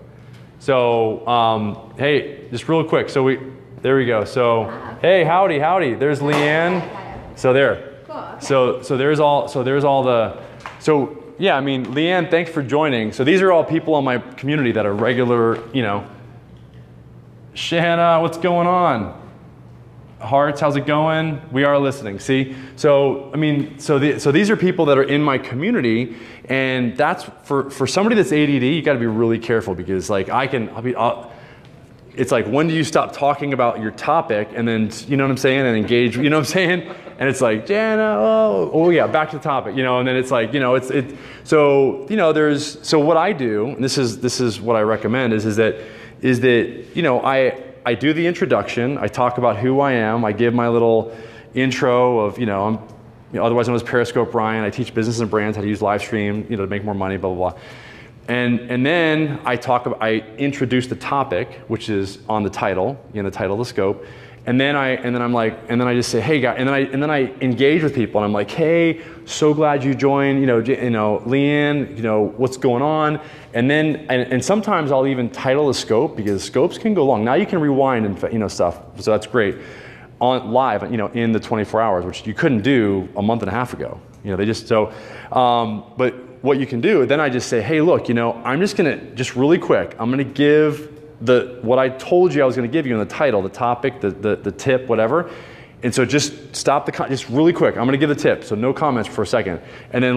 So, hey, just real quick. So there we go. So, hey, howdy. There's Leanne. So there. Cool. Okay. So there's all the. So yeah, I mean, Leanne, thanks for joining. So these are all people on my community that are regular. You know. Shanna, what's going on? Hearts, how's it going? We are listening. See, so I mean, so these are people that are in my community, and that's for somebody that's ADD, you got to be really careful, because like it's like, when do you stop talking about your topic and then, you know what I'm saying, and engage? You know what I'm saying? And it's like, Jana, oh yeah, back to the topic, you know. And then it's like, you know, so you know, so what I do, and this is what I recommend is that you know, I do the introduction, I talk about who I am, I give my little intro of, you know, I'm otherwise known as Periscope Ryan, I teach business and brands how to use live stream, you know, to make more money, blah, blah, blah. And then I introduce the topic, which is on the title, you know, the title of the scope. And then I just say, hey guys, and then I engage with people, and I'm like, hey, so glad you joined, you know, Leanne, you know, what's going on? And then, and sometimes I'll even title the scope, because scopes can go long. Now you can rewind and, you know, stuff, so that's great. On live, you know, in the 24 hours, which you couldn't do a month and a half ago. You know, but what you can do, then I just say, hey, look, you know, I'm just really quick, I'm gonna give what I told you I was gonna give you in the title, the topic, the tip, whatever. And so just stop just really quick. I'm going to give the tip, so no comments for a second. And then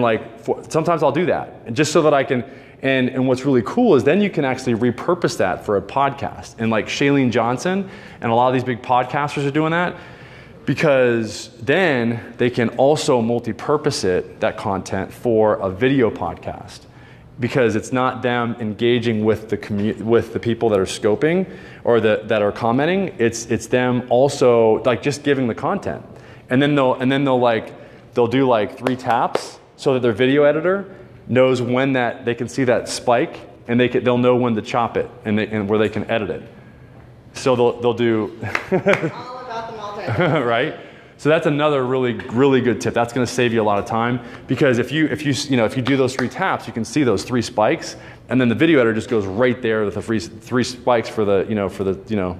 sometimes I'll do that, and just so that I can. And what's really cool is then you can actually repurpose that for a podcast. And like Shailene Johnson and a lot of these big podcasters are doing that, because then they can also multi-purpose that content for a video podcast, because it's not them engaging with the people that are scoping or that are commenting. It's them also like just giving the content, and then they'll do like 3 taps so that their video editor knows when that they can see that spike, and they'll know when to chop it and where they can edit it. So they'll do All about the multitasking. right. So that's another really, really good tip. That's going to save you a lot of time, because if you do those 3 taps, you can see those 3 spikes, and then the video editor just goes right there with the 3 spikes for the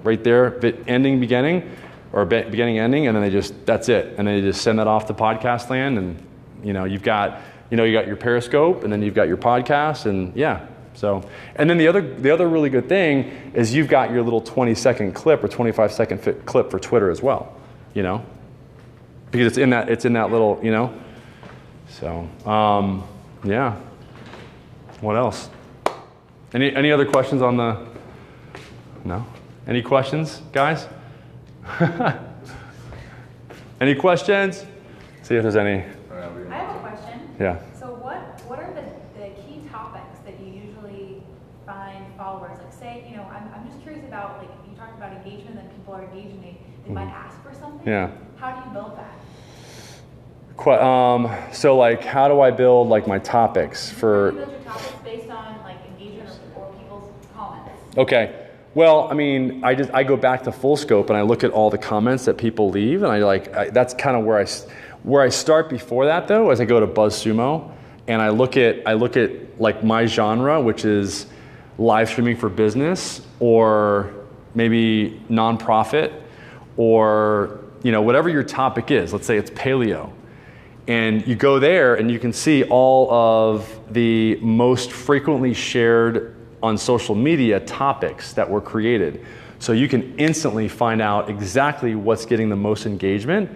right there, ending, beginning, or beginning, ending, and then that's it, and then they just send that off to podcast land, and you've got your Periscope, and then you've got your podcast, and yeah. So, and then the other really good thing is you've got your little 20-second clip or 25-second clip for Twitter as well, because it's in that little, So, yeah. What else? Any other questions on the? No. Any questions, guys? Any questions? See if there's any. I have a question. Yeah. So what are the key topics that you usually find followers? Like say, I'm just curious about, like you talked about engagement, that people are engaging, they might ask for something. Yeah. How do you build that? So like, how do I build like my topics for? How do you build your topics based on like engagement or people's comments? Okay. Well, I mean, I go back to Full Scope and I look at all the comments that people leave, and that's kind of where I start. Before that, though, as I go to BuzzSumo, and I look at like my genre, which is live streaming for business, or maybe nonprofit, or whatever your topic is. Let's say it's paleo, and you go there and you can see all of the most frequently shared on social media topics that were created. So you can instantly find out exactly what's getting the most engagement.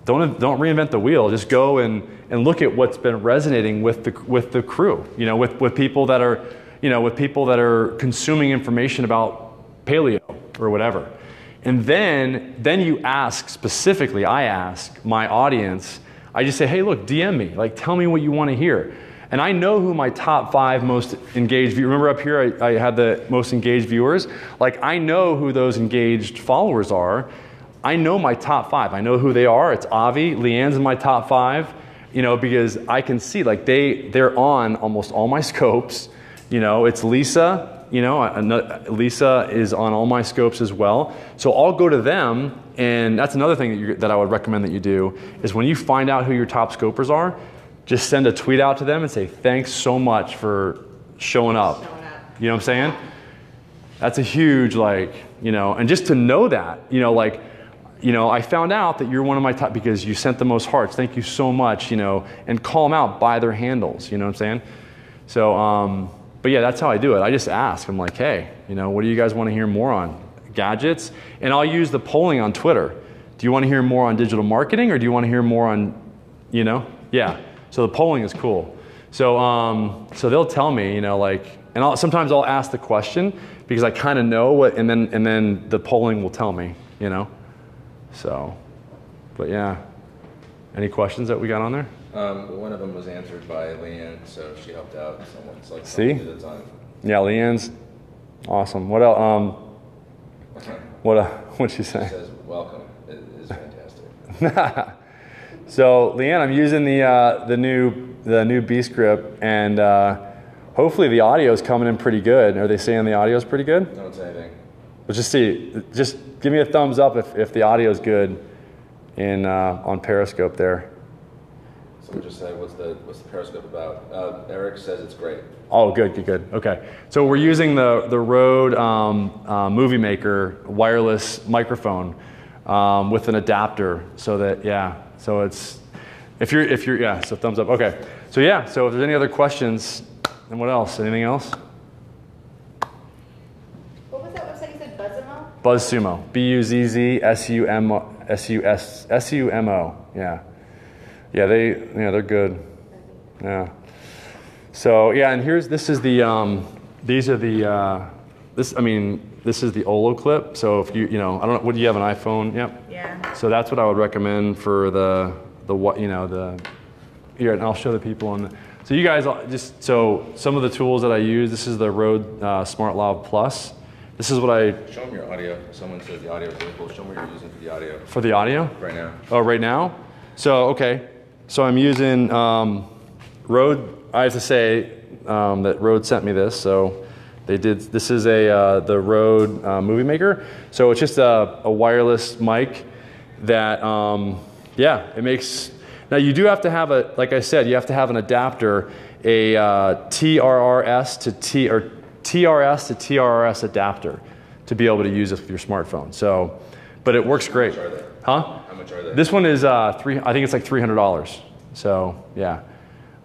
Don't reinvent the wheel. Just go and look at what's been resonating with the crew. With people that are consuming information about paleo or whatever. And then you ask specifically. I ask my audience. I just say, hey, look, DM me. Like, tell me what you want to hear. And I know who my top 5 most engaged viewers. Remember up here, I had the most engaged viewers. Like, I know who those engaged followers are. I know my top 5. I know who they are. It's Avi, Leanne's in my top 5. Because I can see like they're on almost all my scopes. It's Lisa. Lisa is on all my scopes as well. So I'll go to them, and that's another thing that I would recommend that you do is when you find out who your top scopers are, just send a tweet out to them and say, thanks so much for showing up. You know what I'm saying? That's a huge, and just to know that, I found out that you're one of my top because you sent the most hearts. Thank you so much, and call them out by their handles. You know what I'm saying? So, but yeah, that's how I do it. I just ask. I'm like, hey, what do you guys want to hear more on? Gadgets? And I'll use the polling on Twitter. Do you want to hear more on digital marketing, or do you want to hear more on, Yeah. So the polling is cool. So they'll tell me, and sometimes I'll ask the question because I kind of know what, and then the polling will tell me, So, but yeah. Any questions that we got on there? One of them was answered by Leanne, so she helped out. Someone's like, see? At a time. Yeah, Leanne's awesome. What else? What'd she say? She says, welcome. It is fantastic. So Leanne, I'm using the new B script, and hopefully the audio is coming in pretty good. Are they saying the audio is pretty good? Don't say anything. Let's just see. Just give me a thumbs up if the audio is good on Periscope there. Someone just say, what's the Periscope about? Eric says it's great. Oh, good. Okay. So we're using the Rode Movie Maker wireless microphone with an adapter, so that So it's if you're so thumbs up. Okay. So so if there's any other questions, then what else? Anything else? What was that website you said, BuzzSumo? BuzzSumo. BuzzSumo. SUMO. Yeah. Yeah, they're good. Yeah. So yeah, and this is the this is the Olo clip. So if I don't know, what do you have, an iPhone? Yep. Yeah. So that's what I would recommend for the here, and I'll show the people on the. So you guys so some of the tools that I use. This is the Rode Smart Lav Plus. This is what I. Show them your audio. Someone says the audio is really cool. Show them what you're using for the audio. For the audio? Right now. Oh, right now? So, okay. So I'm using Rode. I have to say that Rode sent me this. So this is the Rode Movie Maker. So it's just a wireless mic that, it makes, now you do have to have like I said, you have to have an adapter, a TRRS to TRRS adapter to be able to use this with your smartphone. So, but it works great. How much are they? Huh? How much are they? This one is I think it's like $300. So yeah,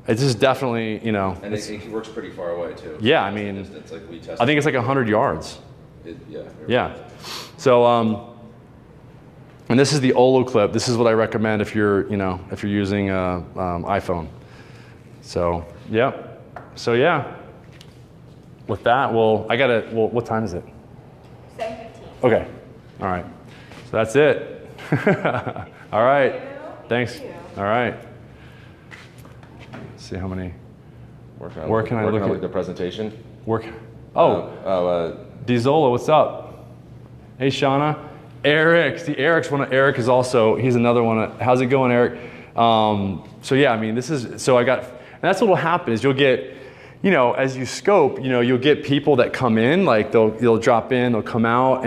it's just definitely And it works pretty far away too. Yeah, I mean, Distance, like we tested. I think it's like 100 yards. Yeah. So and this is the Olo clip. This is what I recommend if you're using iPhone. So yeah. So yeah. With that, what time is it? 7:15. Okay. All right. So that's it. All right. Thanks. All right. Let's see how many. Where can I look at the presentation? Dizola, what's up? Hey, Shauna. Eric. See, Eric is also, he's another one. How's it going, Eric? So yeah, I mean, and that's what will happen is you'll get, as you scope, you'll get people that come in, like they'll drop in, they'll come out,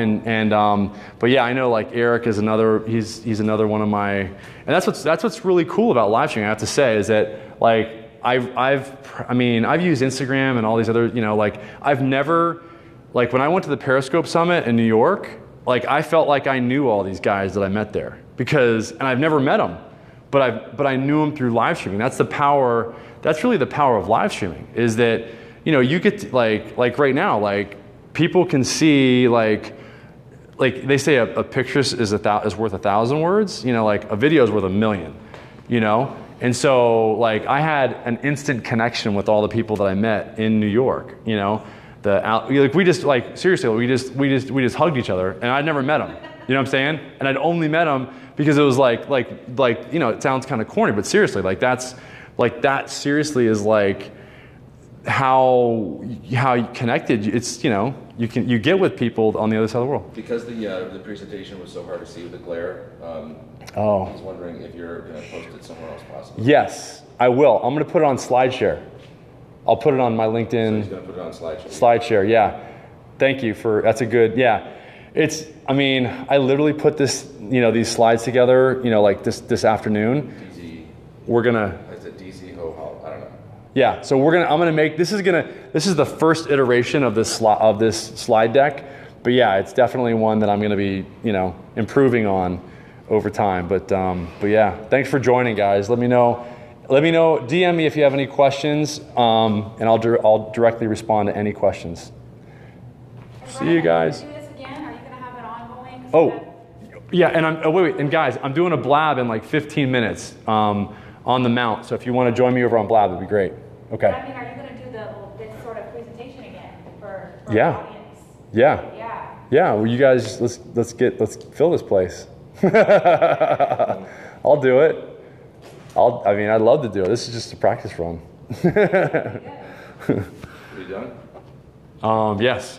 but yeah, I know like Eric is he's another one of my, and that's what's really cool about live streaming. I have to say is that like I've used Instagram and all these other, like I've never, like when I went to the Periscope Summit in New York, like I felt like I knew all these guys that I met there and I've never met them, but I knew them through live streaming. That's really the power of live streaming is that, you get to, like right now, like people can see like they say a picture is worth 1,000 words, like a video is worth 1,000,000, And so like I had an instant connection with all the people that I met in New York, we just hugged each other and I'd never met them, you know what I'm saying? And I'd only met them because it was it sounds kind of corny, but seriously, that seriously is like how connected it's you get with people on the other side of the world. Because the presentation was so hard to see with the glare. I was wondering if you're going to post it somewhere else possibly. Yes, I will. I'm going to put it on SlideShare. I'll put it on my LinkedIn. So he's going to put it on SlideShare. SlideShare, yeah. Thank you that's a good, yeah. I literally put these slides together, like this afternoon. We're gonna. Is it DC Ho? I don't know. Yeah, so I'm gonna make this is the first iteration of this slide deck, but yeah, it's definitely one that I'm gonna be improving on over time. But yeah, thanks for joining, guys. Let me know. DM me if you have any questions, and I'll directly respond to any questions. See you guys. Do this again? Are you gonna have it ongoing? Oh, yeah, and wait, and guys, I'm doing a blab in like 15 minutes on the mount. So if you want to join me over on blab, it'd be great. Okay. Are you gonna do this sort of presentation again for Yeah. the audience? Yeah. Yeah. Well, you guys, let's fill this place. I'll do it. I'd love to do it. This is just a practice run. Are you done? Yes.